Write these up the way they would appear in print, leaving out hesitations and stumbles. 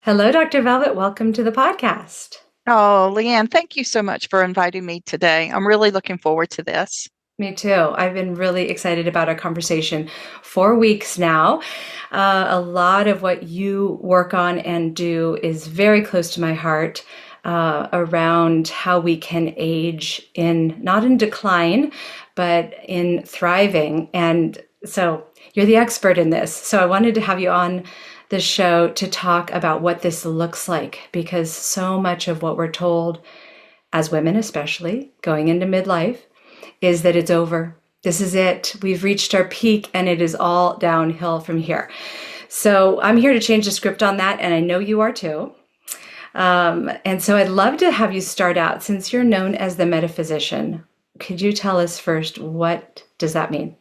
Hello, Dr. Velvet. Welcome to the podcast. Oh, Leanne, thank you so much for inviting me today. I'm really looking forward to this. Me too. I've been really excited about our conversation for weeks now. A lot of what you work on and do is very close to my heart around how we can age not in decline, but in thriving. And so you're the expert in this. So I wanted to have you on the show to talk about what this looks like, because so much of what we're told as women, especially going into midlife, is that it's over. This is it. We've reached our peak and it is all downhill from here. So I'm here to change the script on that, and I know you are too. And so I'd love to have you start out, since you're known as the metaphysician. Could you tell us first, what does that mean?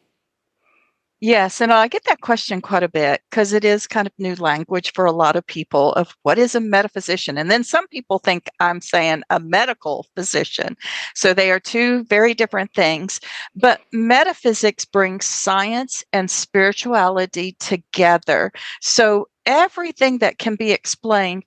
Yes, and I get that question quite a bit because it is kind of new language for a lot of people of what is a metaphysician. And then some people think I'm saying a medical physician. So they are two very different things. But metaphysics brings science and spirituality together. So everything that can be explained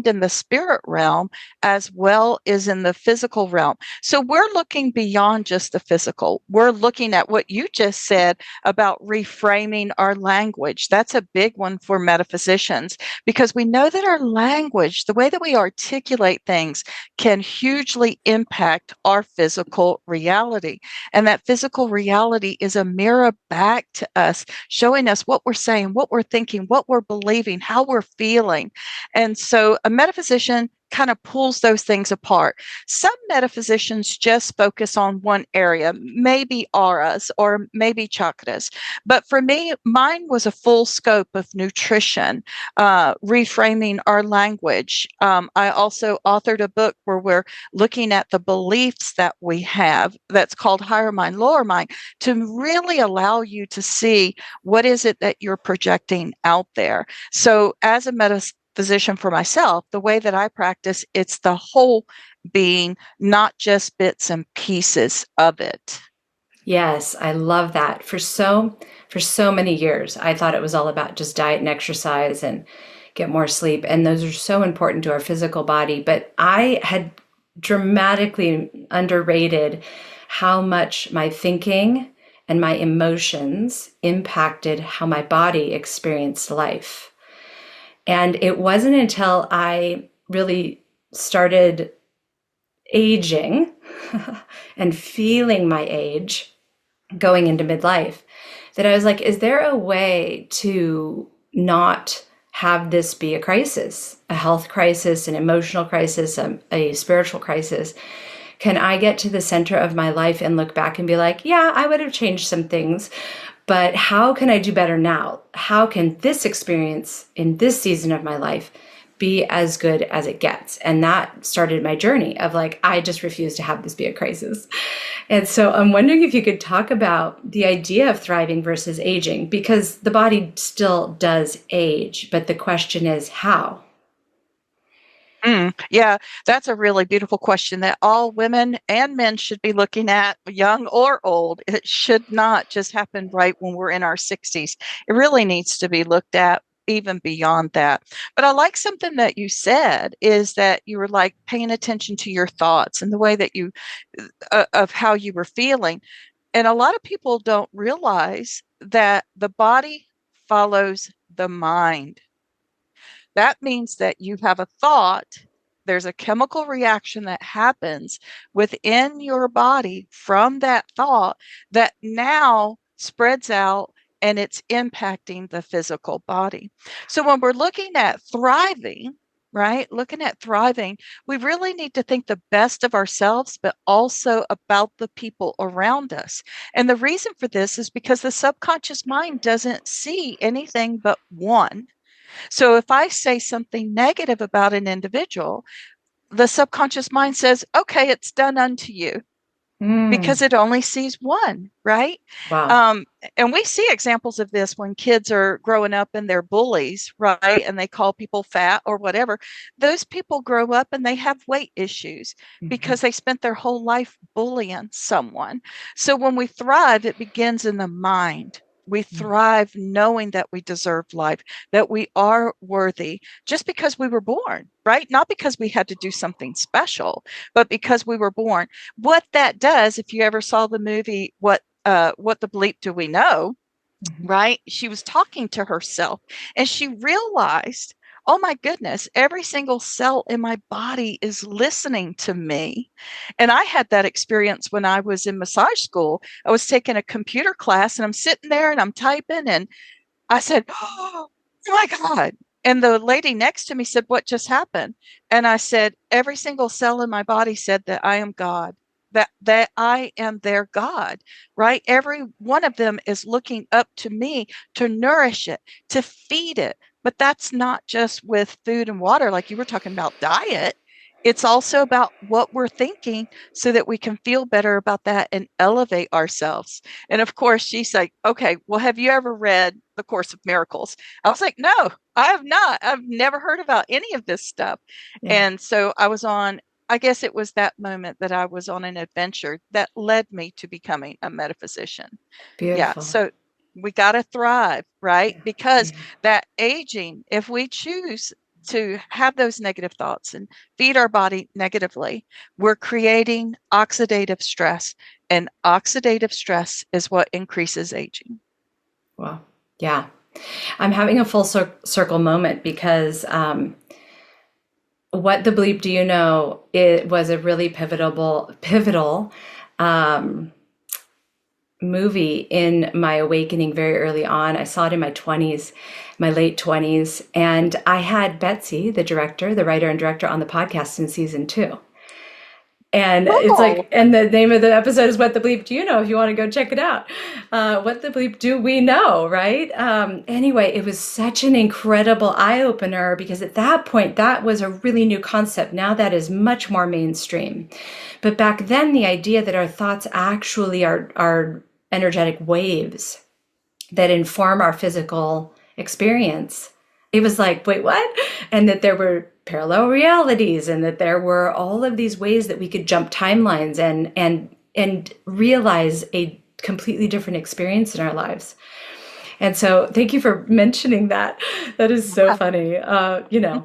in the spirit realm as well as in the physical realm. So we're looking beyond just the physical. We're looking at what you just said about reframing our language. That's a big one for metaphysicians because we know that our language, the way that we articulate things, can hugely impact our physical reality. And that physical reality is a mirror back to us, showing us what we're saying, what we're thinking, what we're believing, how we're feeling. And so a metaphysician kind of pulls those things apart. Some metaphysicians just focus on one area, maybe auras or maybe chakras. But for me, mine was a full scope of nutrition, reframing our language. I also authored a book where we're looking at the beliefs that we have that's called Higher Mind, Lower Mind, to really allow you to see what is it that you're projecting out there. So as a physician for myself, the way that I practice, it's the whole being, not just bits and pieces of it. Yes, I love that. For so many years, I thought it was all about just diet and exercise and get more sleep, and those are so important to our physical body. But I had dramatically underrated how much my thinking and my emotions impacted how my body experienced life. And it wasn't until I really started aging and feeling my age going into midlife that I was like, is there a way to not have this be a crisis, a health crisis, an emotional crisis, a spiritual crisis? Can I get to the center of my life and look back and be like, yeah, I would have changed some things, but how can I do better now? How can this experience in this season of my life be as good as it gets? And that started my journey of like, I just refuse to have this be a crisis. And so I'm wondering if you could talk about the idea of thriving versus aging, because the body still does age, but the question is how? Yeah, that's a really beautiful question that all women and men should be looking at, young or old. It should not just happen right when we're in our 60s. It really needs to be looked at even beyond that. But I like something that you said is that you were like paying attention to your thoughts and the way that of how you were feeling. And a lot of people don't realize that the body follows the mind. That means that you have a thought, there's a chemical reaction that happens within your body from that thought that now spreads out and it's impacting the physical body. So when we're looking at thriving, right, looking at thriving, we really need to think the best of ourselves, but also about the people around us. And the reason for this is because the subconscious mind doesn't see anything but one. So if I say something negative about an individual, the subconscious mind says, okay, it's done unto you Mm, because it only sees one, right? wow. Um, and we see examples of this when kids are growing up and they're bullies, right? And they call people fat or whatever. Those people grow up and they have weight issues Mhm. because they spent their whole life bullying someone. So when we thrive, it begins in the mind. We thrive knowing that we deserve life, that we are worthy just because we were born, right? Not because we had to do something special, but because we were born. What that does, if you ever saw the movie, What the Bleep Do We Know? Mhm. Right? She was talking to herself and she realized, oh my goodness, every single cell in my body is listening to me. And I had that experience when I was in massage school. I was taking a computer class and I'm sitting there and I'm typing and I said, oh my God. And the lady next to me said, what just happened? And I said, every single cell in my body said that I am God, that I am their God, right? Every one of them is looking up to me to nourish it, to feed it. But that's not just with food and water, like you were talking about diet. It's also about what we're thinking so that we can feel better about that and elevate ourselves. And of course, she's like, okay, well, have you ever read The Course of Miracles? I was like, no, I have not. I've never heard about any of this stuff. Yeah, And so I guess it was that moment that I was on an adventure that led me to becoming a metaphysician. Yeah. beautiful. So we got to thrive, right? Yeah, Because yeah. that aging, if we choose to have those negative thoughts and feed our body negatively, we're creating oxidative stress. And oxidative stress is what increases aging. Well, yeah. I'm having a full circle moment because what the bleep do you know? It was a really pivotal um, movie in my awakening very early on. I saw it in my 20s, my late 20s, and I had Betsy, the director, the writer and director, on the podcast in season 2. And it's Oh, like, and the name of the episode is "What the Bleep Do You Know?" If you want to go check it out, what the bleep do we know, right? Anyway, it was such an incredible eye opener because at that point, that was a really new concept. Now that is much more mainstream, but back then, the idea that our thoughts actually are energetic waves that inform our physical experience. It was like, wait, what? And that there were parallel realities and that there were all of these ways that we could jump timelines and realize a completely different experience in our lives. And so thank you for mentioning that. That is so yeah, funny.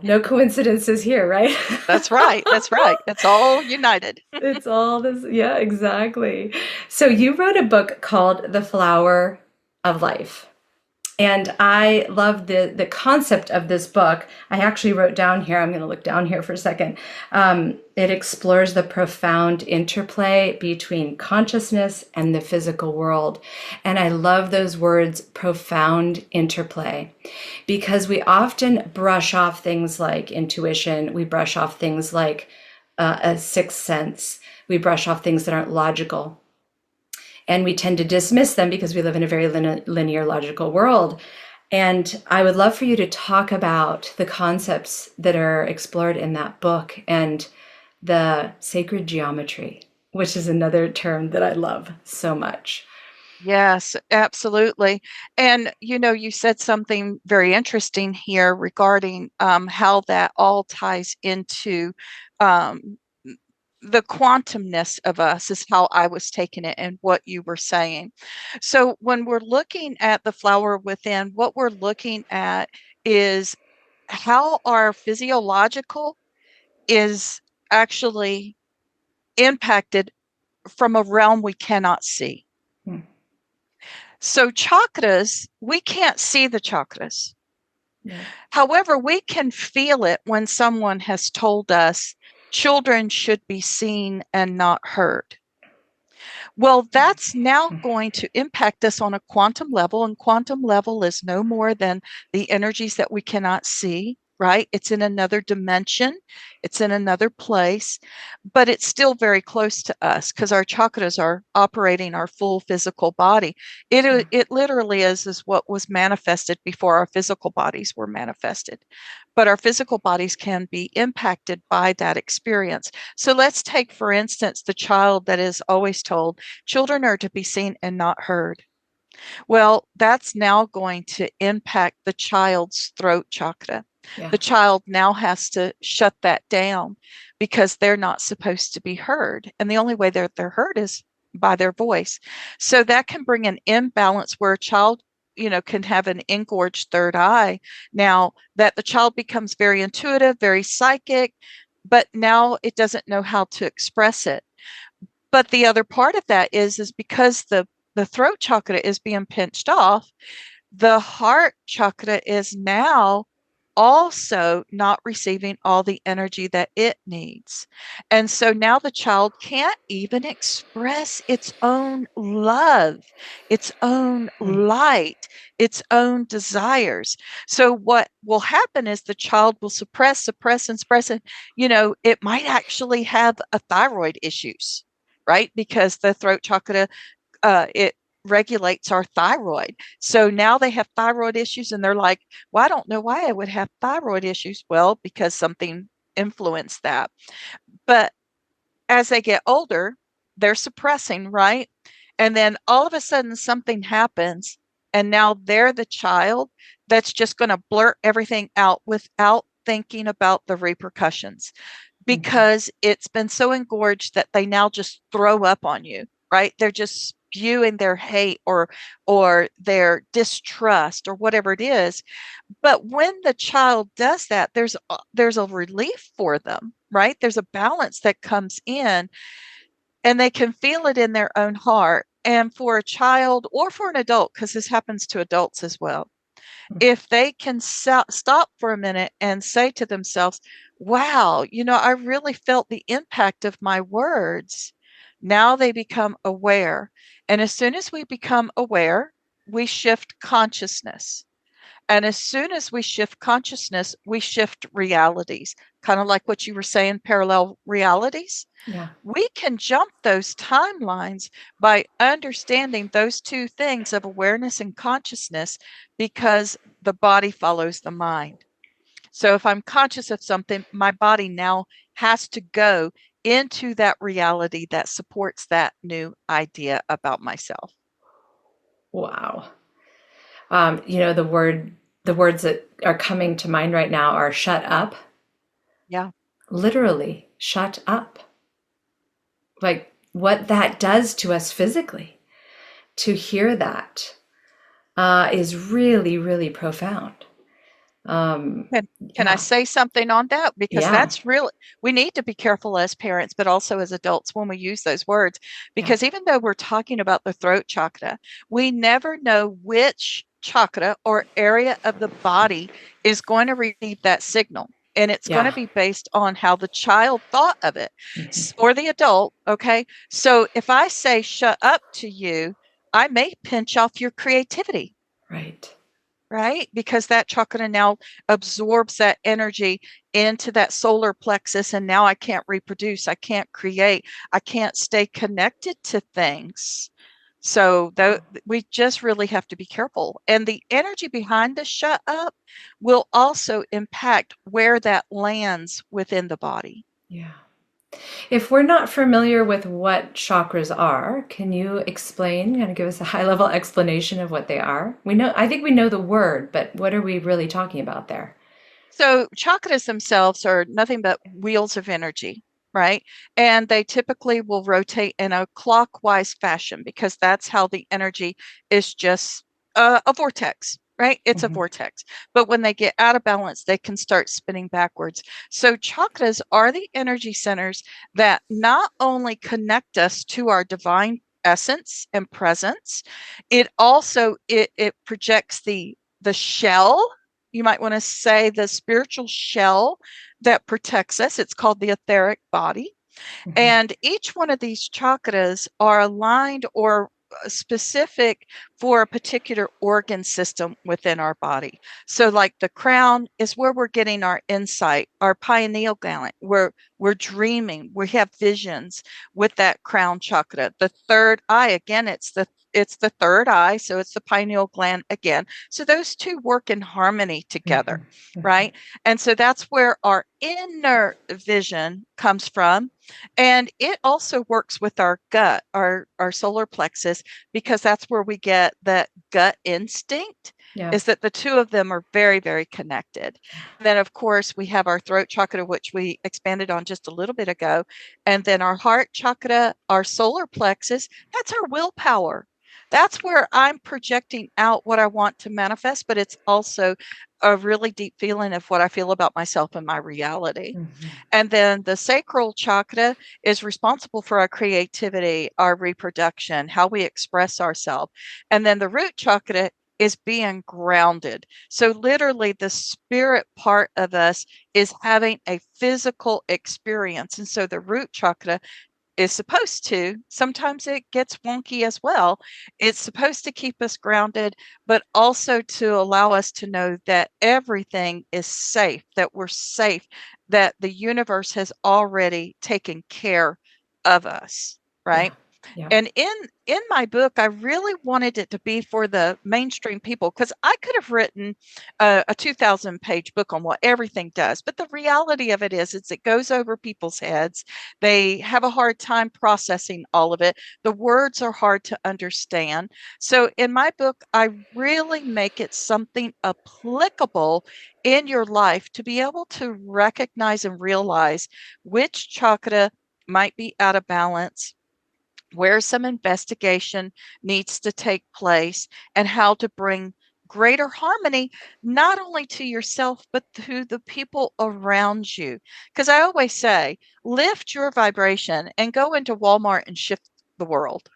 No coincidences here, right? that's right. That's right. It's all united. It's all this. Yeah, exactly. So you wrote a book called The Flower of Life. And I love the concept of this book. I actually wrote down here, I'm going to look down here for a second. It explores the profound interplay between consciousness and the physical world. And I love those words, profound interplay, because we often brush off things like intuition. We brush off things like a sixth sense. We brush off things that aren't logical. And we tend to dismiss them because we live in a very linear, logical world. And I would love for you to talk about the concepts that are explored in that book and the sacred geometry, which is another term that I love so much. Yes, absolutely. And you said something very interesting here regarding how that all ties into um, the quantumness of us, is how I was taking it and what you were saying. So when we're looking at the flower within, what we're looking at is how our physiological is actually impacted from a realm we cannot see. Hmm. So chakras, we can't see the chakras. Yeah. However, we can feel it when someone has told us children should be seen and not heard. Well, that's now going to impact us on a quantum level, and quantum level is no more than the energies that we cannot see, right? It's in another dimension, it's in another place, but it's still very close to us because our chakras are operating our full physical body. Yeah. It literally is what was manifested before our physical bodies were manifested. But our physical bodies can be impacted by that experience. So let's take, for instance, the child that is always told children are to be seen and not heard. Well, that's now going to impact the child's throat chakra. Yeah. The child now has to shut that down because they're not supposed to be heard. And the only way they're heard is by their voice. So that can bring an imbalance where a child can have an engorged third eye. Now that the child becomes very intuitive, very psychic, but now it doesn't know how to express it. But the other part of that is because the throat chakra is being pinched off, the heart chakra is now also not receiving all the energy that it needs. And so now the child can't even express its own love, its own Hmm. light, its own desires. So what will happen is the child will suppress, and suppress. And, it might actually have a thyroid issues, right? Because the throat chakra, it regulates our thyroid. So now they have thyroid issues and they're like, well, I don't know why I would have thyroid issues. Well, because something influenced that. But as they get older, they're suppressing, right? And then all of a sudden something happens, and now they're the child that's just going to blurt everything out without thinking about the repercussions, Hmm. because it's been so engorged that they now just throw up on you, right? They're just spewing their hate or their distrust or whatever it is. But when the child does that, there's a relief for them, right? There's a balance that comes in, and they can feel it in their own heart. And for a child or for an adult, because this happens to adults as well, if they can stop for a minute and say to themselves, wow, I really felt the impact of my words. Now they become aware. And as soon as we become aware, we shift consciousness. And as soon as we shift consciousness, we shift realities, kind of like what you were saying, parallel realities. Yeah. We can jump those timelines by understanding those two things of awareness and consciousness, because the body follows the mind. So if I'm conscious of something, my body now has to go into that reality that supports that new idea about myself. Wow. The words that are coming to mind right now are shut up. Yeah. Literally, shut up. Like what that does to us physically, to hear that is really, really profound. Can I Yeah, say something on that? Because yeah, that's really, we need to be careful as parents, but also as adults when we use those words. yeah, Because even though we're talking about the throat chakra, we never know which chakra or area of the body is going to receive that signal. And it's going to yeah. be based on how the child thought of it, Hmm. or the adult. Okay. So if I say shut up to you, I may pinch off your creativity, Right. right? Because that chakra now absorbs that energy into that solar plexus, and now I can't reproduce, I can't create, I can't stay connected to things. So Wow. we just really have to be careful. And the energy behind the shut up will also impact where that lands within the body. Yeah. If we're not familiar with what chakras are, can you explain, kind of give us a high level explanation of what they are? I think we know the word, but what are we really talking about there? So chakras themselves are nothing but wheels of energy, right? And they typically will rotate in a clockwise fashion because that's how the energy is, just a vortex, right? It's a Hmm. vortex. But when they get out of balance, they can start spinning backwards. So chakras are the energy centers that not only connect us to our divine essence and presence, it projects the shell, you might want to say, the spiritual shell that protects us. It's called the etheric body. Hmm. And each one of these chakras are aligned or specific for a particular organ system within our body. So like the crown is where we're getting our insight, our pineal gland, where we're dreaming, we have visions with that crown chakra. The third eye, again, it's the third eye, so it's the pineal gland again. So those two work in harmony together, Hmm. Hmm. right? And so that's where our inner vision comes from, and it also works with our gut, our solar plexus, because that's where we get that gut instinct, Yeah. is that the two of them are very, very connected. And then, of course, we have our throat chakra, which we expanded on just a little bit ago. And then our heart chakra, our solar plexus, that's our willpower. that's where I'm projecting out what I want to manifest, but it's also a really deep feeling of what I feel about myself and my reality. Mhm. And then the sacral chakra is responsible for our creativity, our reproduction, how we express ourselves. And then the root chakra is being grounded. So, literally, the spirit part of us is having a physical experience. And so, the root chakra is supposed to, sometimes it gets wonky as well. It's supposed to keep us grounded, but also to allow us to know that everything is safe, that we're safe, that the universe has already taken care of us, Yeah. right? Yeah. And in my book, I really wanted it to be for the mainstream people, because I could have written a 2,000-page book on what everything does. But the reality of it is it goes over people's heads. They have a hard time processing all of it. The words are hard to understand. So in my book, I really make it something applicable in your life to be able to recognize and realize which chakra might be out of balance, where some investigation needs to take place, and how to bring greater harmony, not only to yourself, but to the people around you. Because I always say, lift your vibration and go into Walmart and shift the world,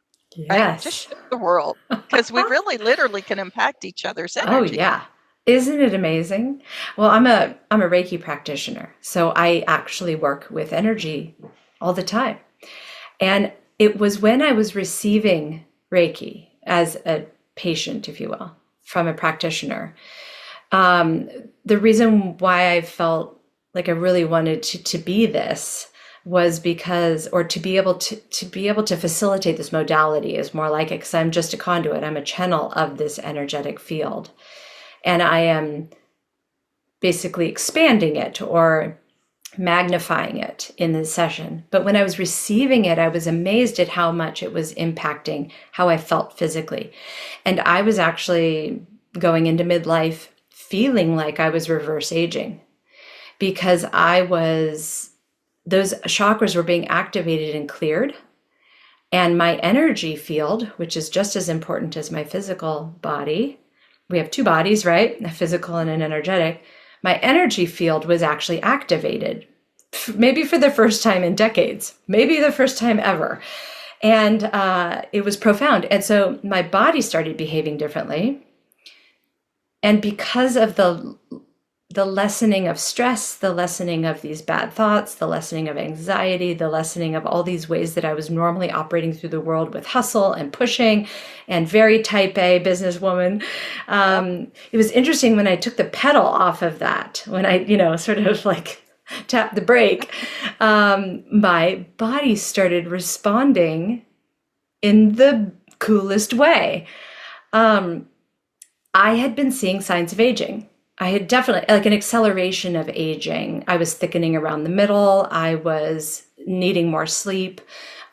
right? Just Yes. shift the world, because we really literally can impact each other's Oh energy. yeah. Isn't it amazing? Well, I'm a Reiki practitioner, so I actually work with energy all the time. And it was when I was receiving Reiki as a patient, if you will, from a practitioner. Um, the reason why I felt like I really wanted to be this was because, or to be able to facilitate this modality is more like it, because I'm just a conduit. I'm a channel of this energetic field, and I am basically expanding it or magnifying it in the session. But when I was receiving it, I was amazed at how much it was impacting how I felt physically. And I was actually going into midlife feeling like I was reverse aging, because those chakras were being activated and cleared. And my energy field, which is just as important as my physical body, we have two bodies, right? A physical and an energetic. My energy field was actually activated, maybe for the first time in decades, maybe the first time ever. And it was profound. And so my body started behaving differently. And because of the lessening of stress, the lessening of these bad thoughts, the lessening of anxiety, the lessening of all these ways that I was normally operating through the world with hustle and pushing and very type A businesswoman. Yep. It was interesting when I took the pedal off of that, when I, sort of like tapped the brake, my body started responding in the coolest way. I had been seeing signs of aging. I had definitely like an acceleration of aging. I was thickening around the middle. I was needing more sleep.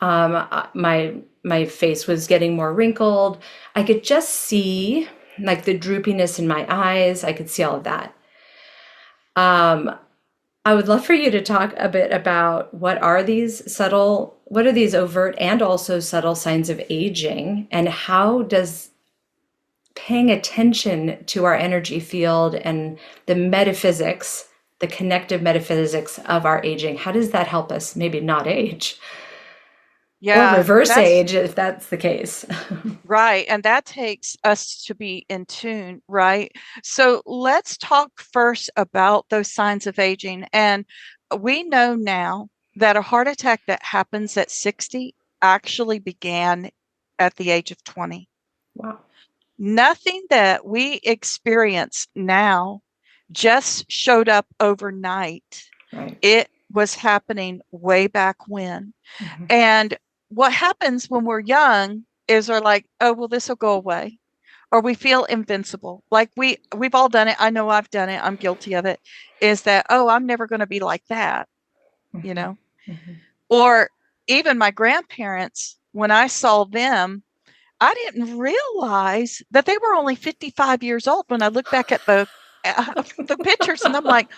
My face was getting more wrinkled. I could just see like the droopiness in my eyes. I could see all of that. I would love for you to talk a bit about what are these overt and also subtle signs of aging, and how does paying attention to our energy field and the metaphysics, the connective metaphysics of our aging, how does that help us maybe not age or Yeah, reverse that's age if that's the case? right. And that takes us to be in tune, right? So let's talk first about those signs of aging. And we know now that a heart attack that happens at 60 actually began at the age of 20. Wow. Nothing that we experience now just showed up overnight. Right. It was happening way back when. Mhm. And what happens when we're young is we're like, oh, well, this will go away. Or we feel invincible. Like we've all done it. I know I've done it. I'm guilty of it. Is that, oh, I'm never going to be like that, you Mhm. know? Mhm. Or even my grandparents, when I saw them, I didn't realize that they were only 55 years old when I look back at the the pictures, and I'm like,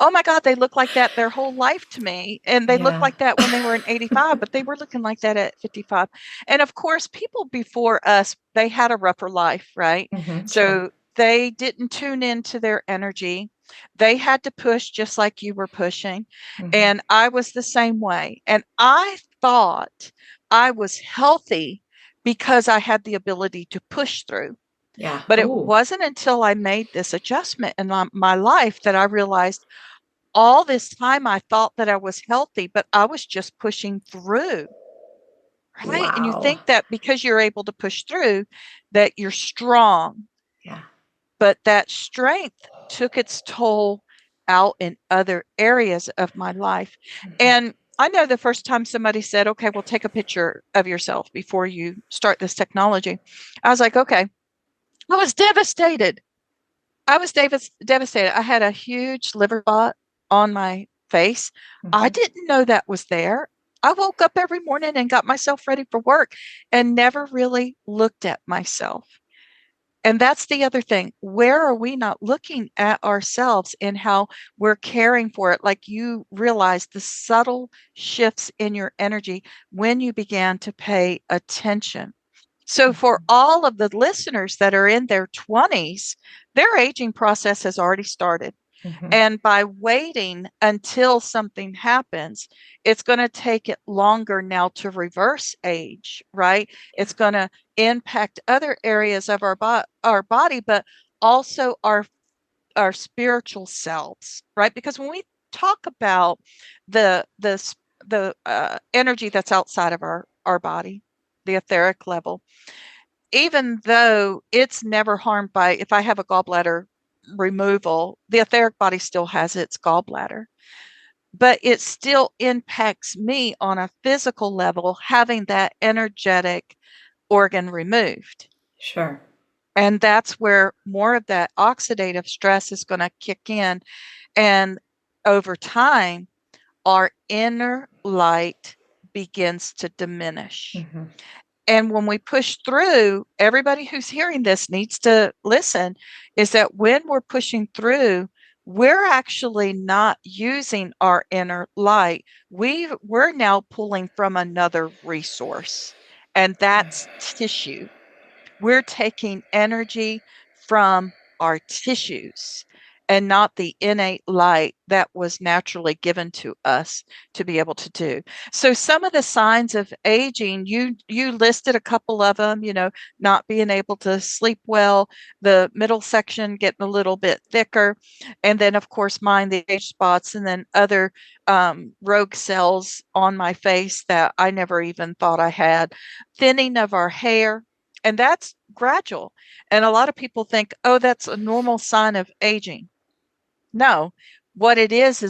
oh my God, they look like that their whole life to me. And they looked Yeah. like that when they were in 85, but they were looking like that at 55. And of course, people before us, they had a rougher life, right? Sure. So they didn't tune into their energy. They had to push just like you were pushing. Hmm. And I was the same way. And I thought I was healthy because I had the ability to push through. Yeah. But it Ooh. wasn't until I made this adjustment in my life that I realized all this time I thought that I was healthy, but I was just pushing through, right? And you Wow. think that because you're able to push through, that you're strong, Yeah. but that strength took its toll out in other areas of my life. Hmm. And I know the first time somebody said, okay, well, take a picture of yourself before you start this technology. I was like, okay. I was devastated. I was devastated. I had a huge liver spot on my face. I Hmm. didn't know that was there. I woke up every morning and got myself ready for work and never really looked at myself. And that's the other thing. Where are we not looking at ourselves and how we're caring for it? Like you realize the subtle shifts in your energy when you began to pay attention. So, for all of the listeners that are in their 20s, their aging process has already started. Hmm. And by waiting until something happens, it's going to take it longer now to reverse age, right? Yeah. It's going to impact other areas of our body, but also our spiritual selves, right? Because when we talk about the energy that's outside of our body, the etheric level, even though it's never harmed by, if I have a gallbladder removal, the etheric body still has its gallbladder, but it still impacts me on a physical level having that energetic organ removed. Sure. And that's where more of that oxidative stress is going to kick in. And over time, our inner light begins to diminish. Hmm. And when we push through, everybody who's hearing this needs to listen, is that when we're pushing through, we're actually not using our inner light. We're now pulling from another resource, and that's tissue. We're taking energy from our tissues and not the innate light that was naturally given to us to be able to do. So some of the signs of aging, you listed a couple of them, not being able to sleep well, the middle section getting a little bit thicker, and then of course mine, the age spots, and then other rogue cells on my face that I never even thought I had, thinning of our hair, and that's gradual. And a lot of people think, oh, that's a normal sign of aging. No, what it is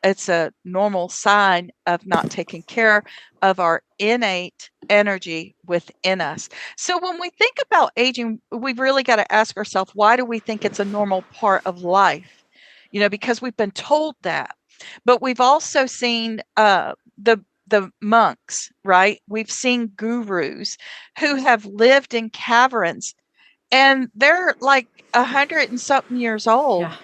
it's a normal sign of not taking care of our innate energy within us. So when we think about aging, we've really got to ask ourselves, why do we think it's a normal part of life? Because we've been told that. But we've also seen the monks, right? We've seen gurus who have lived in caverns, and they're like 100 and something years old, Yeah.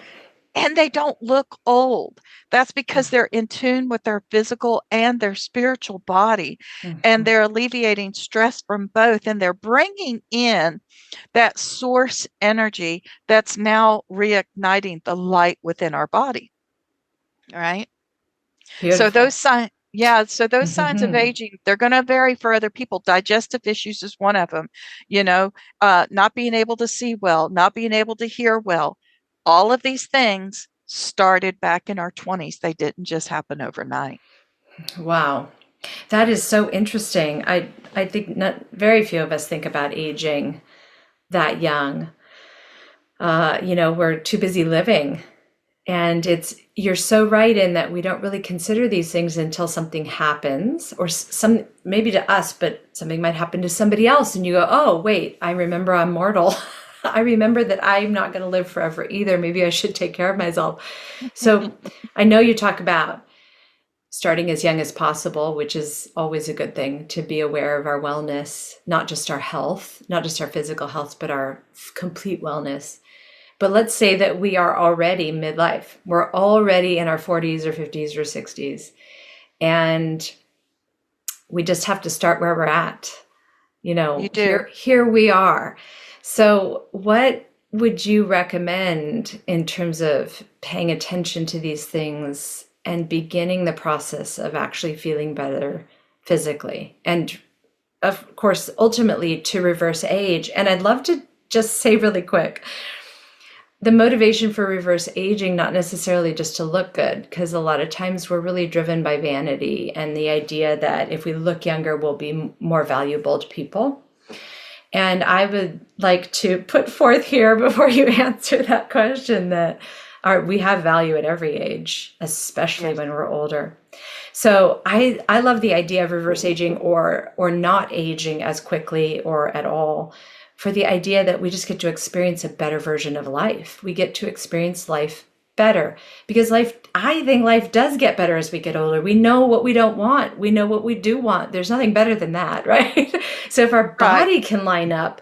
and they don't look old. That's Yeah. because they're in tune with their physical and their spiritual body, and Hmm. they're alleviating stress from both, and they're bringing in that source energy that's now reigniting the light within our body, right? So Beautiful. those signs, yeah, so those signs of Hmm. aging, they're going to vary for other people. Digestive issues is one of them, not being able to see well, not being able to hear well. All of these things started back in our 20s. They didn't just happen overnight. Wow. That is so interesting. I think not very few of us think about aging that young. We're too busy living. And you're so right in that we don't really consider these things until something happens, or some, maybe to us, but something might happen to somebody else. And you go, oh, wait, I remember I'm mortal. I remember that I'm not going to live forever either. Maybe I should take care of myself. So I know you talk about starting as young as possible, which is always a good thing, to be aware of our wellness, not just our health, not just our physical health, but our complete wellness. But let's say that we are already midlife. We're already in our 40s or 50s or 60s. And we just have to start where we're at. You You know, do. here we are. So what would you recommend in terms of paying attention to these things and beginning the process of actually feeling better physically? And of course, ultimately to reverse age. And I'd love to just say really quick, the motivation for reverse aging, not necessarily just to look good, because a lot of times we're really driven by vanity and the idea that if we look younger, we'll be more valuable to people. And I would like to put forth here before you answer that question that we have value at every age, especially Yes. when we're older. So I love the idea of reverse aging or not aging as quickly or at all, for the idea that we just get to experience a better version of life. We get to experience life better because I think life does get better as we get older. We know what we don't want. We know what we do want. There's nothing better than that, right? So if our Right. body can line up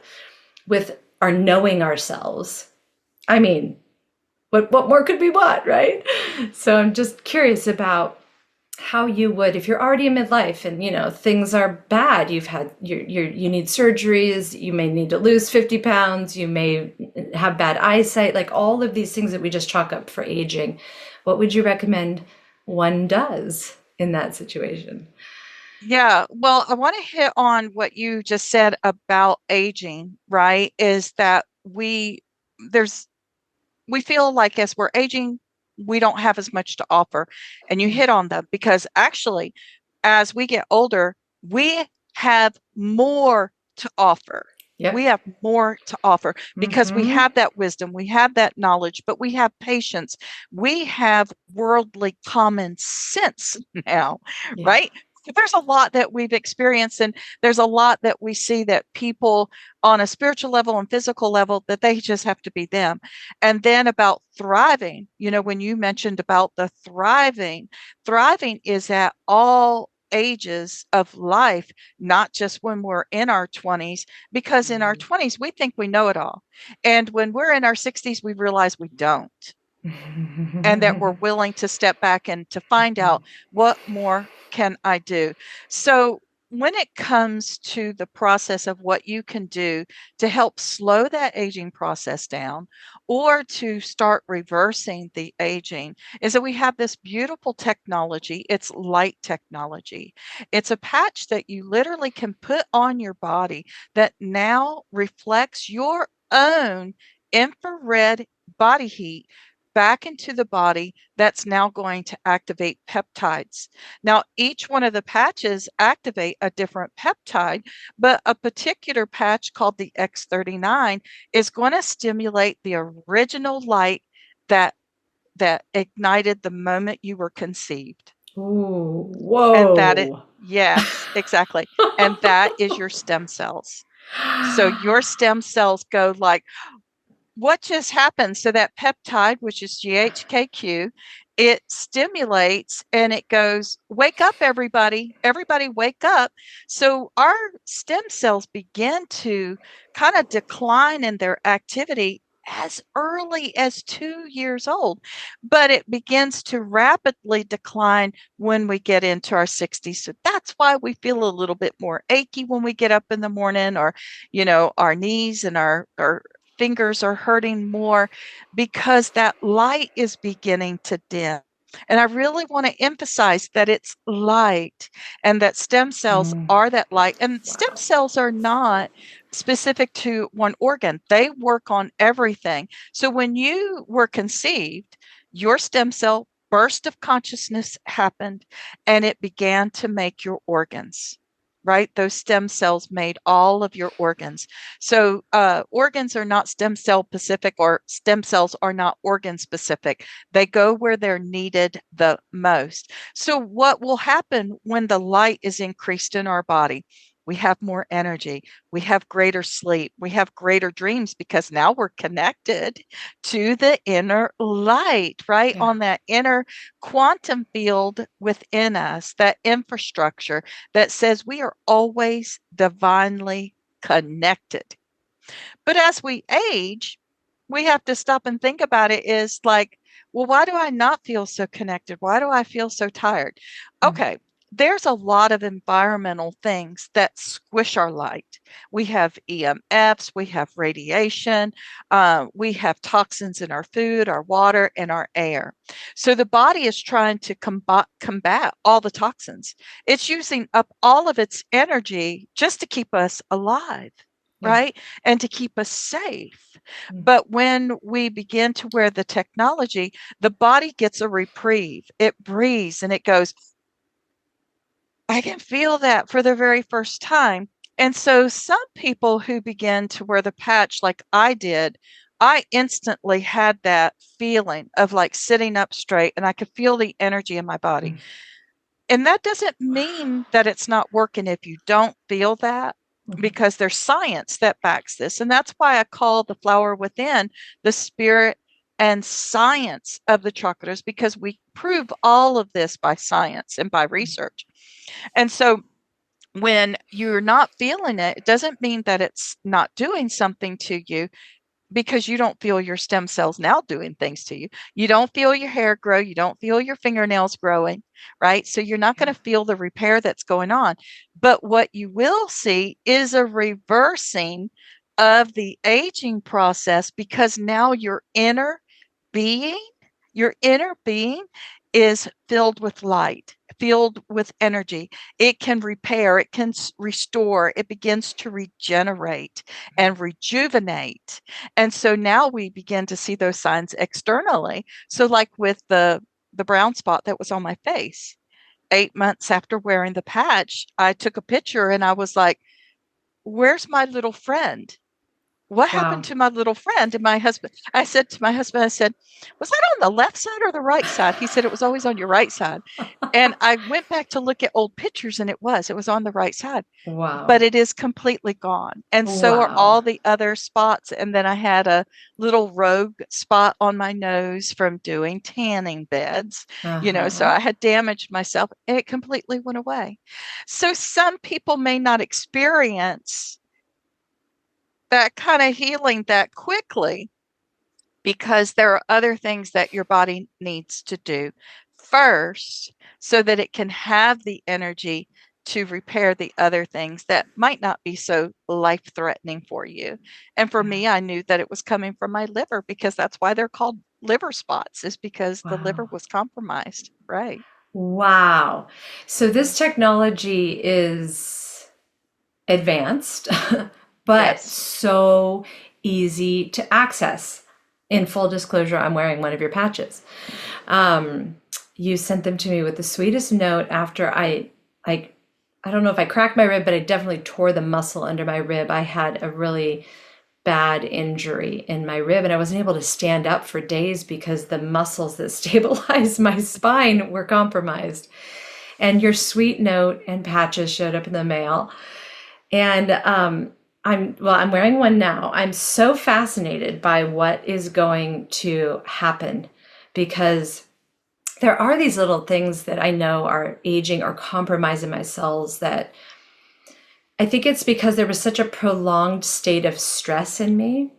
with our knowing ourselves, I mean, what more could we want, right? So I'm just curious about how you would, if you're already in midlife and things are bad, you need surgeries, you may need to lose 50 pounds, you may have bad eyesight, like all of these things that we just chalk up for aging. What would you recommend one does in that situation? Yeah. Well, I want to hit on what you just said about aging, right? Is that there's we feel like as we're aging, we don't have as much to offer. And you hit on that because actually, as we get older, we have more to offer. We Yep. have more to offer because we Mm-hmm. have that wisdom, we have that knowledge, but we have patience. We have worldly common sense now, Yeah. right? There's a lot that we've experienced, and there's a lot that we see that people on a spiritual level and physical level that they just have to be them. And then about thriving, when you mentioned about the thriving is at all ages of life, not just when we're in our 20s, because in our 20s, we think we know it all. And when we're in our 60s, we realize we don't, and that we're willing to step back and to find out what more can I do. So when it comes to the process of what you can do to help slow that aging process down or to start reversing the aging, is that we have this beautiful technology. It's light technology. It's a patch that you literally can put on your body that now reflects your own infrared body heat back into the body, that's now going to activate peptides. Now, each one of the patches activate a different peptide, but a particular patch called the X39 is going to stimulate the original light that that ignited the moment you were conceived. Ooh, And whoa. yes, exactly. And that is your stem cells. So your stem cells go like, what just happened? So that peptide, which is GHKQ, it stimulates and it goes, wake up, everybody. Everybody wake up. So our stem cells begin to kind of decline in their activity as early as 2 years old, but it begins to rapidly decline when we get into our 60s. So that's why we feel a little bit more achy when we get up in the morning, or, our knees and our fingers are hurting more because that light is beginning to dim. And I really want to emphasize that it's light and that stem cells Mm, are that light. And stem wow. cells are not specific to one organ, they work on everything. So when you were conceived, your stem cell burst of consciousness happened and it began to make your organs. Right? Those stem cells made all of your organs. So organs are not stem cell specific, or stem cells are not organ specific. They go where they're needed the most. So what will happen when the light is increased in our body? We have more energy. We have greater sleep. We have greater dreams because now we're connected to the inner light, right? Yeah. On that inner quantum field within us, that infrastructure that says we are always divinely connected. But as we age, we have to stop and think about it is like, well, why do I not feel so connected? Why do I feel so tired? Mm, Okay, there's a lot of environmental things that squish our light. We have EMFs, we have radiation, we have toxins in our food, our water, and our air. So the body is trying to combat all the toxins. It's using up all of its energy just to keep us alive, yeah. right? And to keep us safe. Mm, But when we begin to wear the technology, the body gets a reprieve. It breathes and it goes, I can feel that for the very first time. And so some people who begin to wear the patch like I did, I instantly had that feeling of like sitting up straight and I could feel the energy in my body. mm. And that doesn't mean that it's not working if you don't feel that, Mhm. because there's science that backs this. And that's why I call the flower within the spirit and science of the chakras, because we prove all of this by science and by research. And so when you're not feeling it, it doesn't mean that it's not doing something to you, because you don't feel your stem cells now doing things to you. You don't feel your hair grow. You don't feel your fingernails growing, right? So you're not going Yeah. to feel the repair that's going on. But what you will see is a reversing of the aging process, because now being, your inner being is filled with light, filled with energy. It can repair, it can restore, it begins to regenerate and rejuvenate. And so now we begin to see those signs externally. So like with the brown spot that was on my face, 8 months after wearing the patch, I took a picture and I was like, where's my little friend? What happened Wow. to my little friend? And my husband, I said to my husband, I said, was that on the left side or the right side? He said, it was always on your right side. And I went back to look at old pictures and it was on the right side, but Wow. it is completely gone. And so are Wow. all the other spots. And then I had a little rogue spot on my nose from doing tanning beds, so Uh-huh. I had damaged myself. And it completely went away. So some people may not experience that kind of healing that quickly, because there are other things that your body needs to do first so that it can have the energy to repair the other things that might not be so life threatening for you. And for Yeah. me, I knew that it was coming from my liver, because that's why they're called liver spots, is because the liver Wow. was compromised. Right. Wow. So this technology is advanced, but Yes. so easy to access. In full disclosure, I'm wearing one of your patches. Um, you sent them to me with the sweetest note after like, I don't know if I cracked my rib, but I definitely tore the muscle under my rib. I had a really bad injury in my rib and I wasn't able to stand up for days because the muscles that stabilize my spine were compromised. And your sweet note and patches showed up in the mail. And I'm wearing one now. I'm so fascinated by what is going to happen because there are these little things that I know are aging or compromising my cells that I think it's because there was such a prolonged state of stress in me.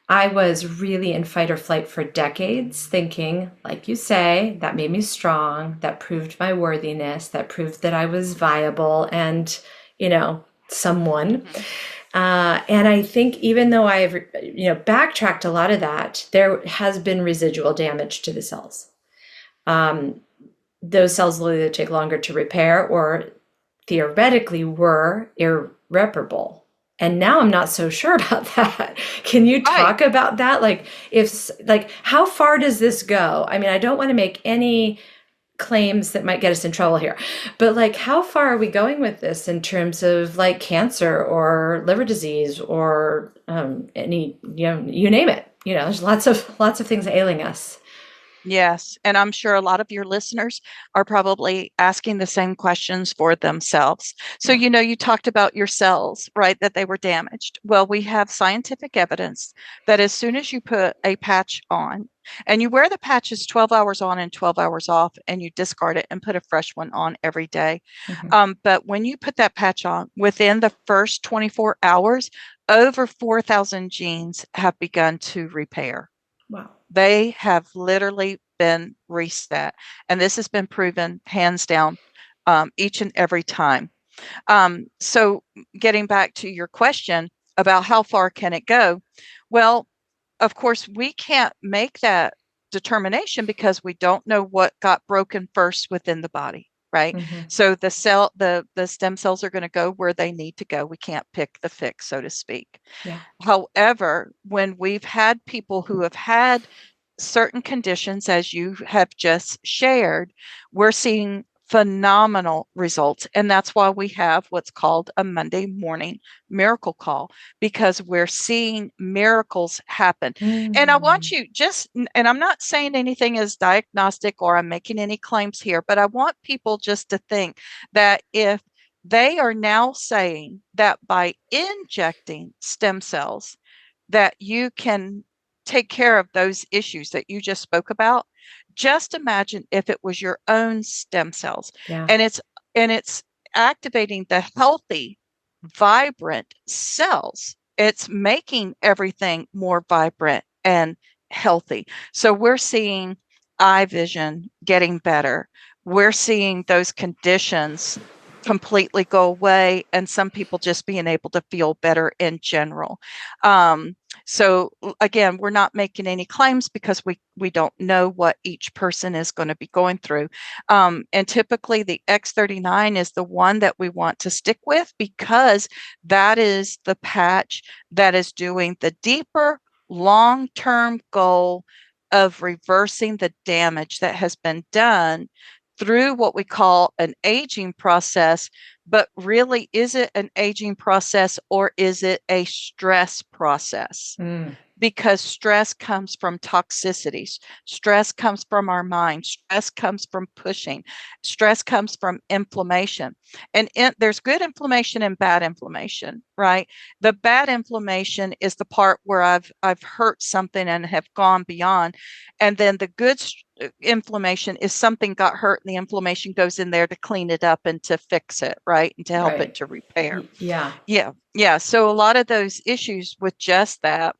I was really in fight or flight for decades, thinking, like you say, that made me strong, that proved my worthiness, that proved that I was viable and, someone. Mhm. And I think even though I've, backtracked a lot of that, there has been residual damage to the cells. Those cells will either take longer to repair or theoretically were irreparable. And now I'm not so sure about that. Can you Right. talk about that? How far does this go? I mean, I don't want to make any claims that might get us in trouble here, but like, how far are we going with this in terms of like cancer or liver disease or any, you name it. There's lots of things ailing us. Yes. And I'm sure a lot of your listeners are probably asking the same questions for themselves. So, Yeah. you talked about your cells, right? That they were damaged. Well, we have scientific evidence that as soon as you put a patch on, and you wear the patches 12 hours on and 12 hours off, and you discard it and put a fresh one on every day. Mhm. But when you put that patch on, within the first 24 hours, over 4,000 genes have begun to repair. Wow. They have literally been reset. And this has been proven hands down each and every time. So getting back to your question about how far can it go? Well, of course, we can't make that determination because we don't know what got broken first within the body, right? Mm-hmm. So the stem cells are going to go where they need to go. We can't pick the fix, so to speak. Yeah. However, when we've had people who have had certain conditions, as you have just shared, we're seeing phenomenal results. And that's why we have what's called a Monday morning miracle call, because we're seeing miracles happen. And I want Mm. you and I'm not saying anything as diagnostic or I'm making any claims here, but I want people just to think that if they are now saying that by injecting stem cells, that you can take care of those issues that you just spoke about. Just imagine if it was your own stem cells Yeah. and it's activating the healthy, vibrant cells. It's making everything more vibrant and healthy. So we're seeing eye vision getting better. We're seeing those conditions completely go away, and some people just being able to feel better in general. So again, we're not making any claims because we don't know what each person is going to be going through. And typically the X39 is the one that we want to stick with because that is the patch that is doing the deeper long-term goal of reversing the damage that has been done through what we call an aging process. But really, is it an aging process or is it a stress process? Mm. Because stress comes from toxicities. Stress comes from our mind. Stress comes from pushing. Stress comes from inflammation. And there's good inflammation and bad inflammation, right? The bad inflammation is the part where I've hurt something and have gone beyond. And then the good inflammation is something got hurt and the inflammation goes in there to clean it up and to fix it, right? And to help it Right. to repair. Yeah. Yeah. Yeah. So a lot of those issues with just that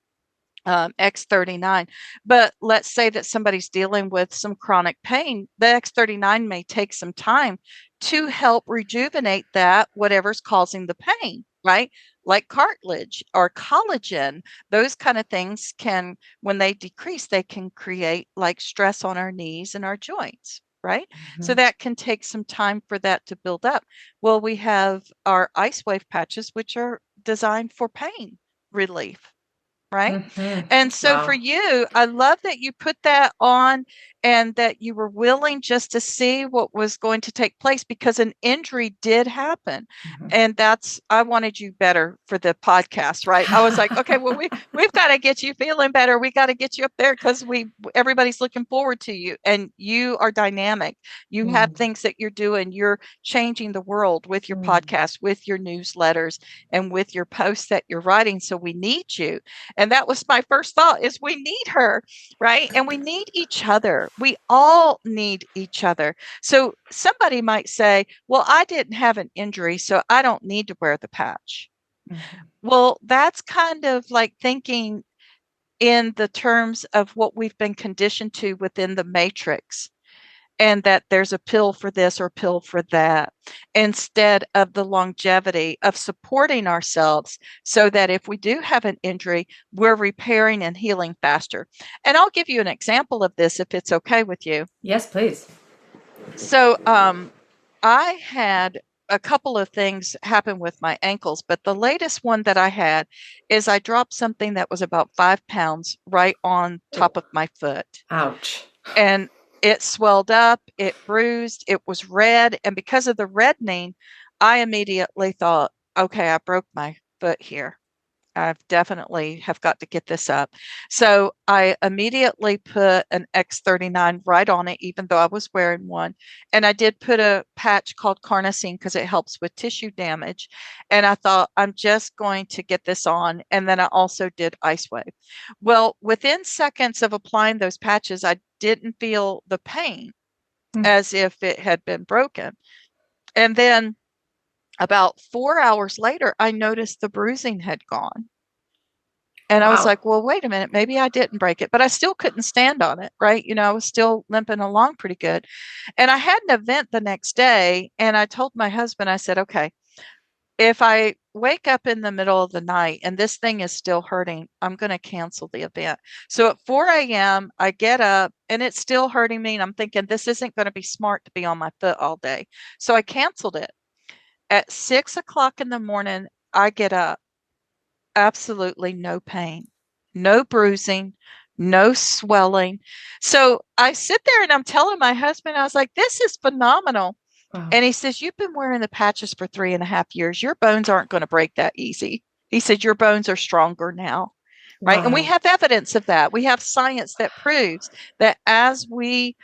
X39. But let's say that somebody's dealing with some chronic pain. The X39 may take some time to help rejuvenate that, whatever's causing the pain, right? Like cartilage or collagen, those kind of things can, when they decrease, they can create like stress on our knees and our joints, right? So Mm-hmm. that can take some time for that to build up. Well, we have our ice wave patches, which are designed for pain relief, right? Mm-hmm. And so for Wow. you, I love that you put that on and that you were willing just to see what was going to take place because an injury did happen. And I wanted you better for the podcast, right? I was like, okay, well, we've got to get you feeling better. We got to get you up there because everybody's looking forward to you and you are dynamic. You have Mm. things that you're doing. You're changing the world with your Mm. podcast, with your newsletters, and with your posts that you're writing. So we need you. And that was my first thought is we need her, right? And we need each other. We all need each other. So somebody might say, well, I didn't have an injury, so I don't need to wear the patch. Mhm. Well, that's kind of like thinking in the terms of what we've been conditioned to within the matrix, and that there's a pill for this or pill for that, instead of the longevity of supporting ourselves so that if we do have an injury, we're repairing and healing faster. And I'll give you an example of this if it's okay with you. Yes, please. So, I had a couple of things happen with my ankles, but the latest one that I had is I dropped something that was about 5 pounds right on top of my foot. Ouch. And it swelled up, it bruised, it was red, and because of the reddening, I immediately thought, "Okay, I broke my foot here. I've definitely have got to get this up." So, I immediately put an X39 right on it, even though I was wearing one, and I did put a patch called carnosine because it helps with tissue damage, and I thought, "I'm just going to get this on," and then I also did Ice Wave. Well, within seconds of applying those patches, I didn't feel the pain Mm. as if it had been broken. And then about 4 hours later, I noticed the bruising had gone. And I was Wow. like, well, wait a minute, maybe I didn't break it, but I still couldn't stand on it, right? I was still limping along pretty good. And I had an event the next day, and I told my husband, I said, okay, if I wake up in the middle of the night and this thing is still hurting, I'm going to cancel the event. So at 4 a.m., I get up and it's still hurting me. And I'm thinking, this isn't going to be smart to be on my foot all day. So I canceled it. At 6 o'clock in the morning, I get up, absolutely no pain, no bruising, no swelling. So I sit there and I'm telling my husband, I was like, this is phenomenal. Wow. And he says, you've been wearing the patches for 3.5 years. Your bones aren't going to break that easy. He said, your bones are stronger now. Right. And we Wow. have evidence of that. We have science that proves that as we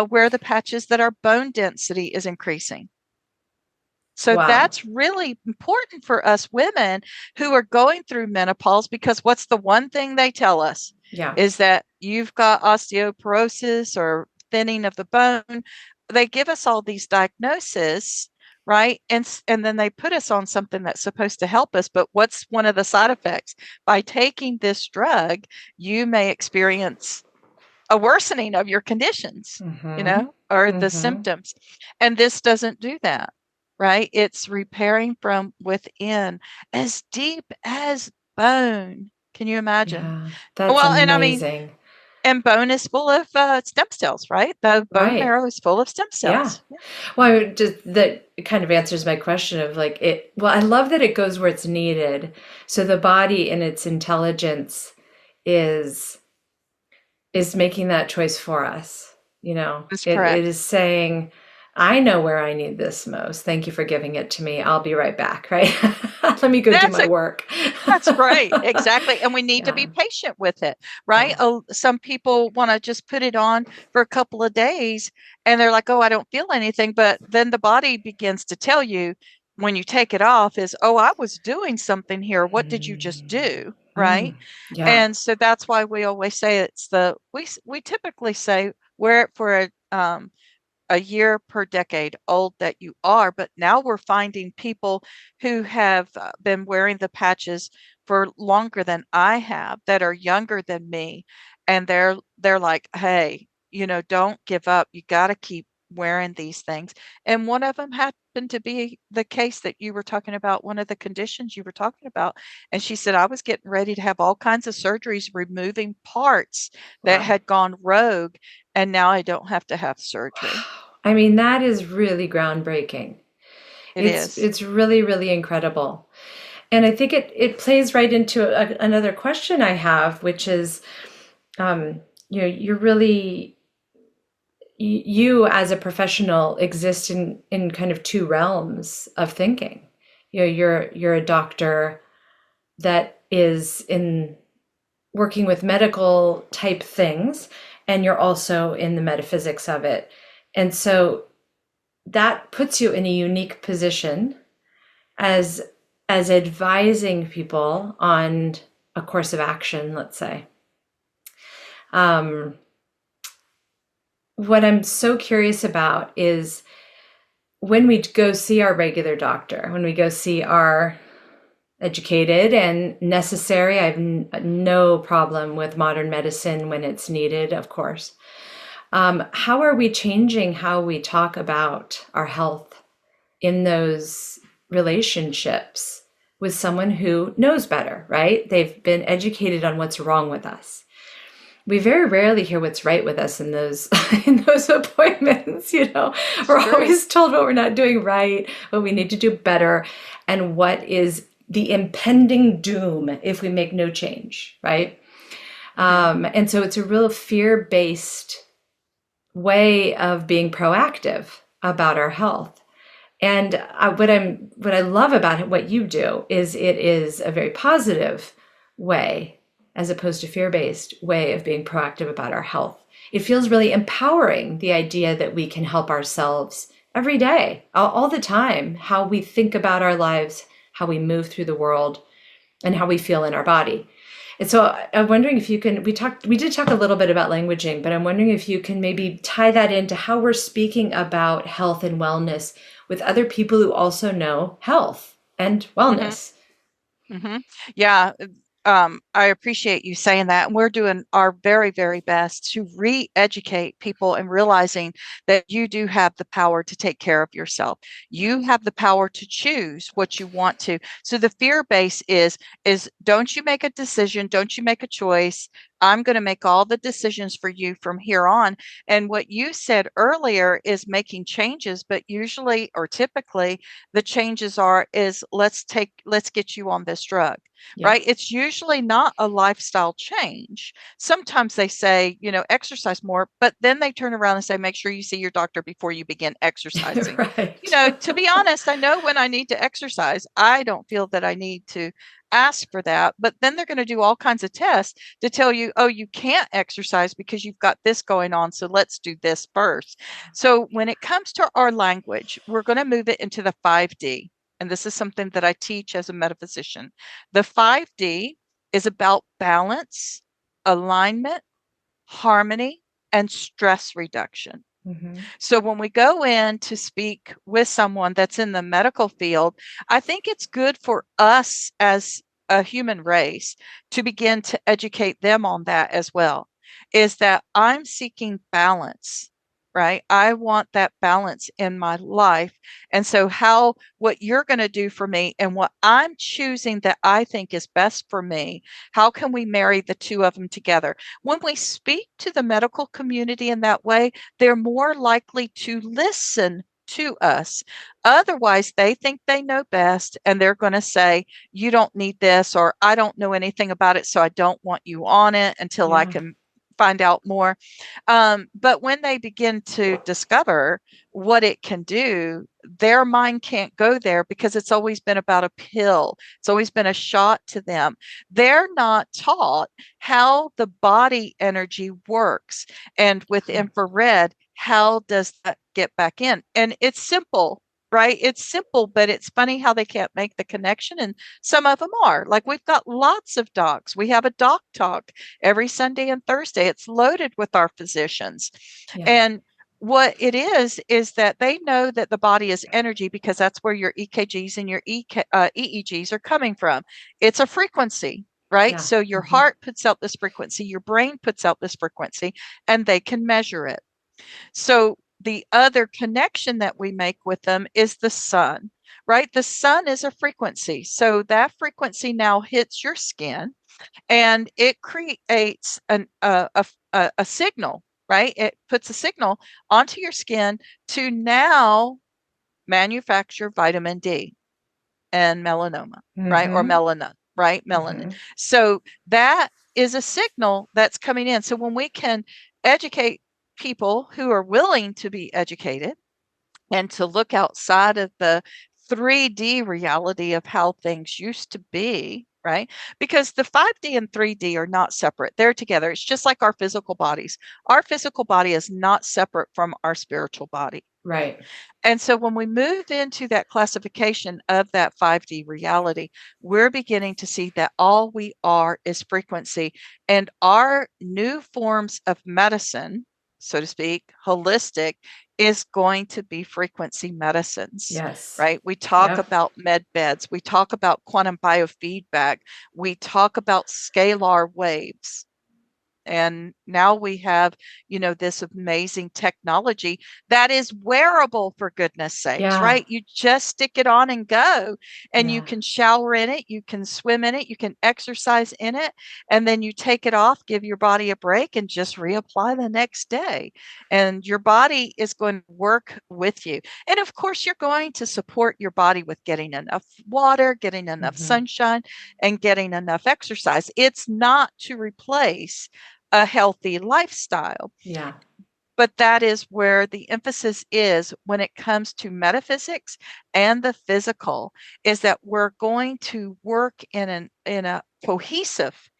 wear the patches, that our bone density is increasing. So Wow. that's really important for us women who are going through menopause, because what's the one thing they tell us Yeah. is that you've got osteoporosis or thinning of the bone. They give us all these diagnoses, right? And then they put us on something that's supposed to help us. But what's one of the side effects? By taking this drug, you may experience a worsening of your conditions, Mm-hmm. or the Mm-hmm. symptoms. And this doesn't do that, right? It's repairing from within, as deep as bone. Can you imagine? Yeah. That's Well, and I mean, amazing. and bone is full of stem cells, right? The bone Right. marrow is full of stem Yeah. cells. Yeah. Well, I would just that kind of answers my question of like it. Well, I love that it goes where it's needed. So the body in its intelligence is is making that choice for us. That's It correct. is saying, I know where I need this most. Thank you for giving it to me. I'll be right back, right? Let me go do That's my a work. That's right. Exactly. And we need to be Yeah. patient with it, right? Yeah. Oh, some people want to just put it on for a couple of days and they're like, oh, I don't feel anything. But then the body begins to tell you when you take it off is, oh, I was doing something here. What did you just do? Mm. Right. Yeah. And so that's why we always say we typically say wear it for a year per decade old that you are, but now we're finding people who have been wearing the patches for longer than I have, that are younger than me, and they're like, "Hey, don't give up. You got to keep wearing these things." And one of them happened to be the case that you were talking about, one of the conditions you were talking about. And she said, "I was getting ready to have all kinds of surgeries removing parts that Wow. had gone rogue, and now I don't have to have surgery." I mean, that is really groundbreaking. It It's is. it's really, really incredible. And I think it plays right into another question I have, which is, you're really you as a professional exist in kind of two realms of thinking. You're a doctor that is in working with medical type things, and you're also in the metaphysics of it. And so that puts you in a unique position as advising people on a course of action, let's say. Um, what I'm so curious about is when we go see our regular doctor, when we go see our educated and necessary, I have no problem with modern medicine when it's needed, of course. How are we changing how we talk about our health in those relationships with someone who knows better, right? They've been educated on what's wrong with us. We very rarely hear what's right with us in those in those appointments. It's We're true. always told what we're not doing right, what we need to do better, and what is the impending doom if we make no change, right? Hmm. And so it's a real fear-based way of being proactive about our health. And what I love about it, what you do is it is a very positive way, as opposed to fear-based way of being proactive about our health. It feels really empowering, the idea that we can help ourselves every day, all the time, how we think about our lives, how we move through the world, and how we feel in our body. And so I'm wondering if you can, we did talk a little bit about languaging, but I'm wondering if you can maybe tie that into how we're speaking about health and wellness with other people who also know health and Hmm. wellness. Hmm. Yeah. I appreciate you saying that. And we're doing our very, very best to re-educate people and realizing that you do have the power to take care of yourself. You have the power to choose what you want to. So the fear base is don't you make a decision, don't you make a choice. I'm going to make all the decisions for you from here on. And what you said earlier is making changes, but usually or typically the changes is let's get you on this drug, Yeah. right? It's usually not a lifestyle change. Sometimes they say, exercise more, but then they turn around and say, make sure you see your doctor before you begin exercising. Right. To be honest, I know when I need to exercise. I don't feel that I need to ask for that, but then they're going to do all kinds of tests to tell you, oh, you can't exercise because you've got this going on. So let's do this first. So when it comes to our language, we're going to move it into the 5D. And this is something that I teach as a metaphysician. The 5D is about balance, alignment, harmony, and stress reduction. Hmm. So when we go in to speak with someone that's in the medical field, I think it's good for us as a human race to begin to educate them on that as well. Is that I'm seeking balance, right? I want that balance in my life. And so what you're going to do for me and what I'm choosing that I think is best for me, how can we marry the two of them together? When we speak to the medical community in that way, they're more likely to listen to us. Otherwise, they think they know best and they're going to say, you don't need this, or I don't know anything about it, so I don't want you on it until I Yeah. can find out more. But when they begin to discover what it can do, their mind can't go there because it's always been about a pill. It's always been a shot to them. They're not taught how the body energy works. And with infrared, how does that get back in? And it's simple, right? It's simple, but it's funny how they can't make the connection. And some of them are. Like we've got lots of docs. We have a doc talk every Sunday and Thursday. It's loaded with our physicians. Yeah. And what it is that they know that the body is energy because that's where your EKGs and your EEGs are coming from. It's a frequency, right? Yeah. So your Hmm. heart puts out this frequency, your brain puts out this frequency, and they can measure it. So the other connection that we make with them is the sun, right? The sun is a frequency. So that frequency now hits your skin and it creates a signal, right? It puts a signal onto your skin to now manufacture vitamin D and melanoma, right? Or Hmm. melanin, right? Melanin. Hmm. So that is a signal that's coming in. So when we can educate people who are willing to be educated and to look outside of the 3D reality of how things used to be, right? Because the 5D and 3D are not separate, they're together. It's just like our physical bodies. Our physical body is not separate from our spiritual body. Right. And so when we move into that classification of that 5D reality, we're beginning to see that all we are is frequency. And our new forms of medicine, so to speak, holistic, is going to be frequency medicines, Yes. right? We talk Yep. about med beds, we talk about quantum biofeedback, we talk about scalar waves. And now we have, this amazing technology that is wearable, for goodness sakes, Yeah. right? You just stick it on and go, and you Yeah. can shower in it, you can swim in it, you can exercise in it, and then you take it off, give your body a break, and just reapply the next day. And your body is going to work with you. And of course, you're going to support your body with getting enough water, getting enough Hmm. sunshine, and getting enough exercise. It's not to replace a healthy lifestyle. Yeah. But that is where the emphasis is when it comes to metaphysics and the physical, is that we're going to work in a cohesive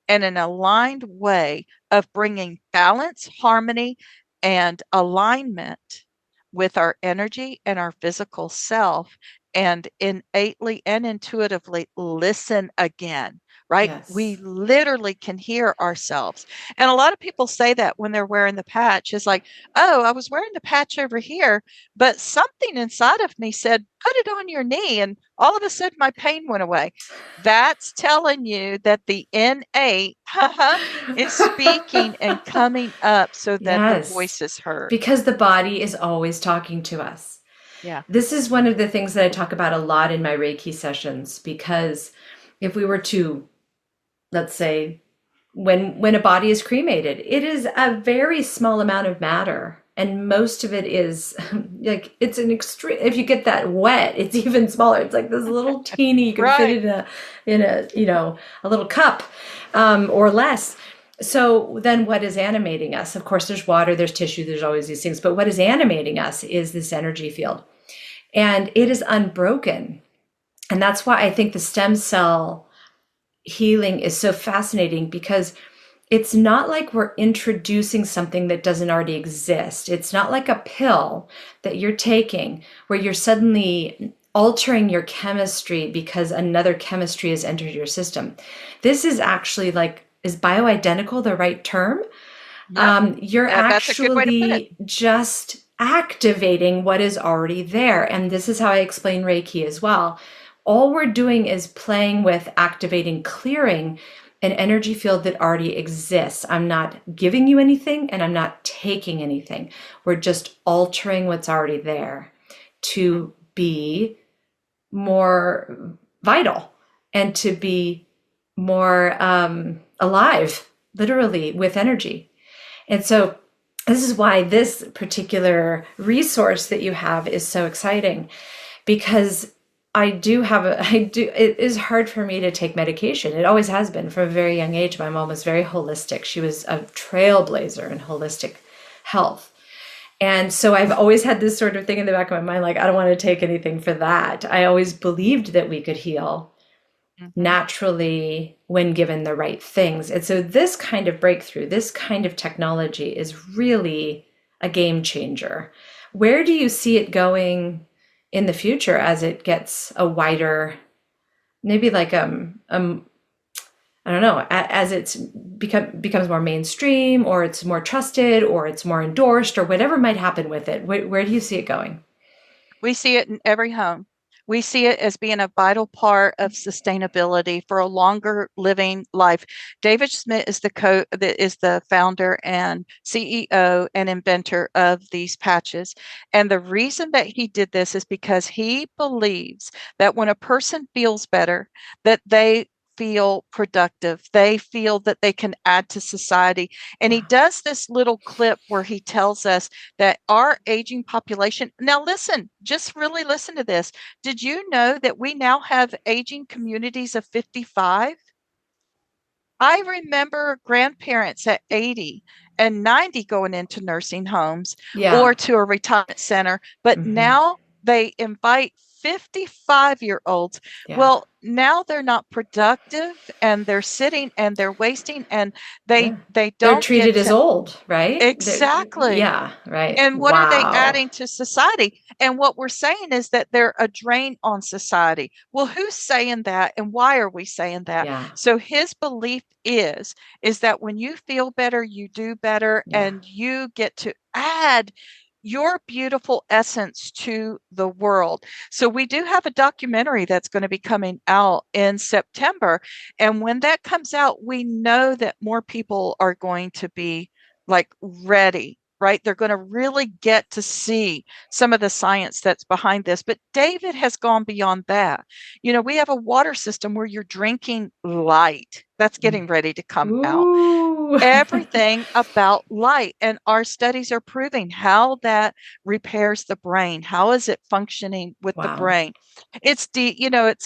and an aligned way of bringing balance, harmony, and alignment with our energy and our physical self, and innately and intuitively listen again, right? We Yes. literally can hear ourselves. And a lot of people say that when they're wearing the patch. It's like, oh, I was wearing the patch over here, but something inside of me said, put it on your knee. And all of a sudden, my pain went away. That's telling you that the innate is speaking and coming up so that the Yes. voice is heard. Because the body is always talking to us. Yeah. This is one of the things that I talk about a lot in my Reiki sessions, because if we were to, let's say, when a body is cremated, it is a very small amount of matter, and most of it is like, it's an extreme, if you get that wet, it's even smaller. It's like this little teeny, you can fit Right. it in a a little cup, or less. So then what is animating us? Of course, there's water, there's tissue, there's always these things, but what is animating us is this energy field, and it is unbroken. And that's why I think the stem cell healing is so fascinating, because it's not like we're introducing something that doesn't already exist. It's not like a pill that you're taking where you're suddenly altering your chemistry because another chemistry has entered your system. This is actually like, is bioidentical the right term? Yep. You're That's a good way to put it. actually just activating what is already there. And this is how I explain Reiki as well. All we're doing is playing with activating, clearing an energy field that already exists. I'm not giving you anything and I'm not taking anything. We're just altering what's already there to be more vital and to be more alive, literally, with energy. And so this is why this particular resource that you have is so exciting, because it is hard for me to take medication. It always has been from a very young age. My mom was very holistic. She was a trailblazer in holistic health. And so I've always had this sort of thing in the back of my mind, like, I don't want to take anything for that. I always believed that we could heal naturally when given the right things. And so this kind of breakthrough, this kind of technology is really a game changer. Where do you see it going in the future as it gets a wider, maybe like I don't know, as it's becomes more mainstream, or it's more trusted, or it's more endorsed, or whatever might happen with it? Where do you see it going? We see it in every home. We see it as being a vital part of sustainability for a longer living life. David Schmidt is the founder and CEO and inventor of these patches. And the reason that he did this is because he believes that when a person feels better, that they feel productive. They feel that they can add to society. And he Yeah. does this little clip where he tells us that our aging population, now listen, just really listen to this. Did you know that we now have aging communities of 55? I remember grandparents at 80 and 90 going into nursing homes Yeah. or to a retirement center, but Hmm. now they invite 55-year-olds. Yeah. Well, now they're not productive and they're sitting and they're wasting and Yeah. they They're don't get treated as to old, right? exactly. Yeah, right. And what are they Wow. adding to society? And what we're saying is that they're a drain on society. Well, who's saying that and why are we saying that? Yeah. So his belief is that when you feel better, you do better Yeah. and you get to add your beautiful essence to the world. So we do have a documentary that's going to be coming out in September. And when that comes out, we know that more people are going to be like ready, right? They're going to really get to see some of the science that's behind this. But David has gone beyond that. We have a water system where you're drinking light. That's getting ready to come out. Ooh. Everything about light. And our studies are proving how that repairs the brain. How is it functioning with the Wow. brain? It's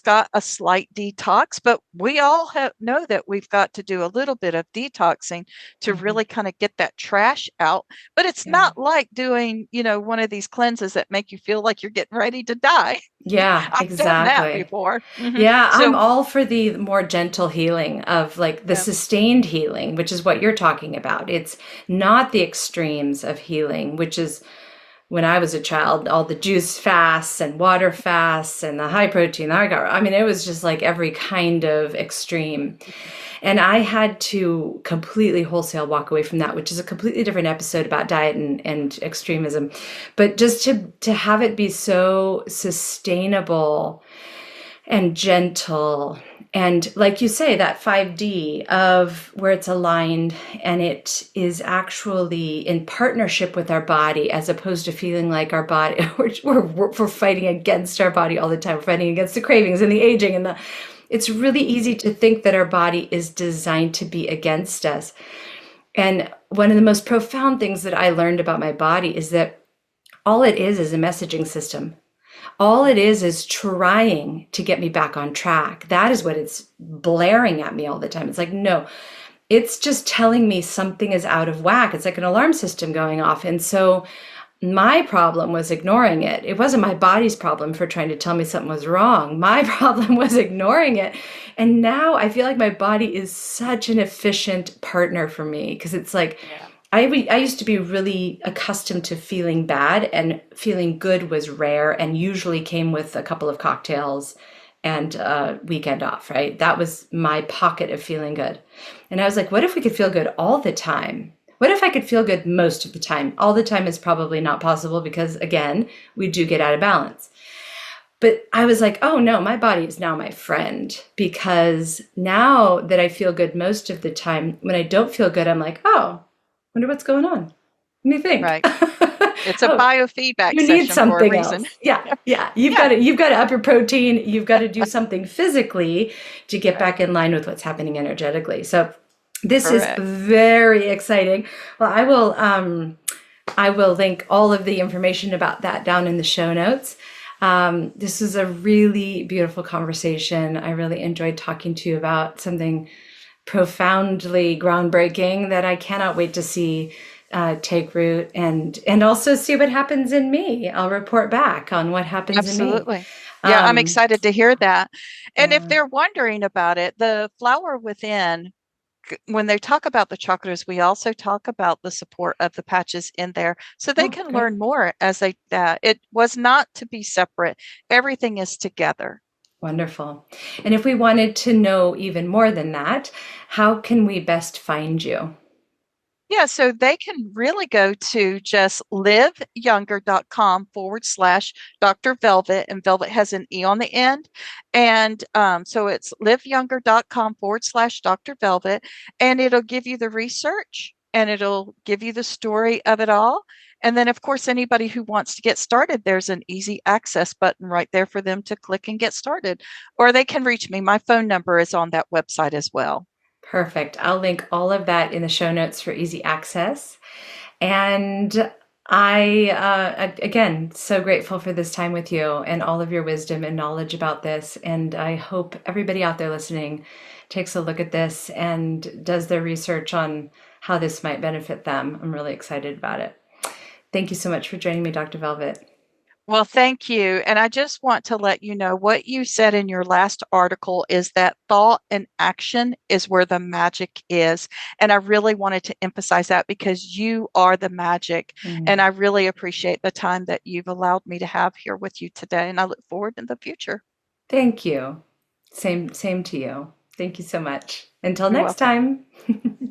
got a slight detox, but we all know that we've got to do a little bit of detoxing to Hmm. really kind of get that trash out. But it's Yeah. not like doing, one of these cleanses that make you feel like you're getting ready to die. Yeah, I've done that exactly. before. Yeah, I'm So, all for the more gentle healing, of like the yeah. sustained healing, which is what you're talking about. It's not the extremes of healing, which is when I was a child, all the juice fasts and water fasts and the high protein, the high carb. I mean, it was just like every kind of extreme. And I had to completely wholesale walk away from that, which is a completely different episode about diet and extremism. But just to have it be so sustainable and gentle. And like you say, that 5D of where it's aligned and it is actually in partnership with our body, as opposed to feeling like our body, we're fighting against our body all the time. We're fighting against the cravings and the aging and the, it's really easy to think that our body is designed to be against us. And one of the most profound things that I learned about my body is that all it is a messaging system. All it is trying to get me back on track. That is what it's blaring at me all the time. It's like, no, it's just telling me something is out of whack. It's like an alarm system going off. And so my problem was ignoring it. It wasn't my body's problem for trying to tell me something was wrong. My problem was ignoring it. And now I feel like my body is such an efficient partner for me, because it's like, I used to be really accustomed to feeling bad, and feeling good was rare and usually came with a couple of cocktails and a weekend off, right? That was my pocket of feeling good. And I was like, what if we could feel good all the time? What if I could feel good most of the time? All the time is probably not possible because, again, we do get out of balance. But I was like, oh no, my body is now my friend, because now that I feel good most of the time, when I don't feel good, I'm like, oh, wonder what's going on. Let me think. Right. It's a Oh, biofeedback you session need something for a reason. else. Yeah, yeah. Yeah. You've got to up your protein. You've got to do something physically to get Right. back in line with what's happening energetically. So this is Correct. very exciting. Well, I will link all of the information about that down in the show notes. This was a really beautiful conversation. I really enjoyed talking to you about something profoundly groundbreaking that I cannot wait to see take root, and also see what happens in me. I'll report back on what happens in me. Absolutely. Yeah, I'm excited to hear that. And if Yeah. they're wondering about it, the flower within, when they talk about the chakras, we also talk about the support of the patches in there, so they Oh, can great. learn more as they, it was not to be separate. Everything is together. Wonderful. And if we wanted to know even more than that, how can we best find you? Yeah, so they can really go to just liveyounger.com/ Dr. Velvet, and Velvet has an E on the end. And so it's liveyounger.com/ Dr. Velvet, and it'll give you the research and it'll give you the story of it all. And then, of course, anybody who wants to get started, there's an easy access button right there for them to click and get started. Or they can reach me. My phone number is on that website as well. Perfect. I'll link all of that in the show notes for easy access. And I, again, so grateful for this time with you and all of your wisdom and knowledge about this. And I hope everybody out there listening takes a look at this and does their research on how this might benefit them. I'm really excited about it. Thank you so much for joining me, Dr. Velvet. Well, thank you. And I just want to let you know what you said in your last article is that thought and action is where the magic is. And I really wanted to emphasize that because you are the magic. And I really appreciate the time that you've allowed me to have here with you today. And I look forward in the future. Thank you. Same to you. Thank you so much. Until You're next welcome. time.